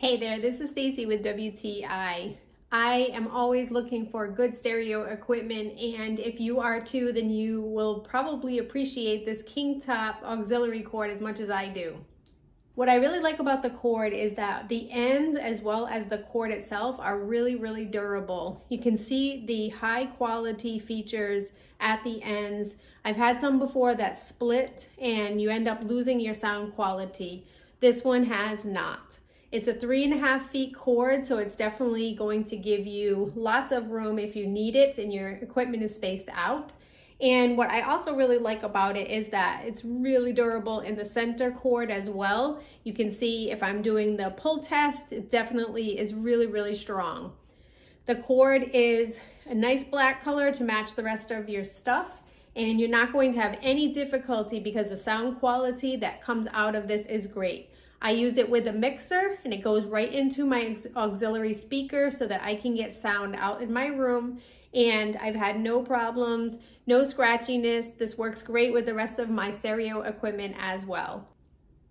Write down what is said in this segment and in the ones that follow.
Hey there, this is Stacy with WTI. I am always looking for good stereo equipment, and if you are too, then you will probably appreciate this KINGTOP auxiliary cord as much as I do. What I really like about the cord is that the ends as well as the cord itself are really durable. You can see the high quality features at the ends. I've had some before that split and you end up losing your sound quality. This one has not. It's a 3.5 feet cord, so it's definitely going to give you lots of room if you need it and your equipment is spaced out. And what I also really like about it is that it's really durable in the center cord as well. You can see if I'm doing the pull test, it definitely is really strong. The cord is a nice black color to match the rest of your stuff, and you're not going to have any difficulty because the sound quality that comes out of this is great. I use it with a mixer and it goes right into my auxiliary speaker so that I can get sound out in my room, and I've had no problems, no scratchiness. This works great with the rest of my stereo equipment as well.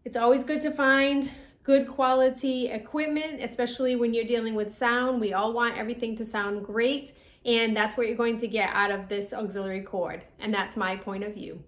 It's always good to find good quality equipment, especially when you're dealing with sound. We all want everything to sound great, and that's what you're going to get out of this auxiliary cord, and that's my point of view.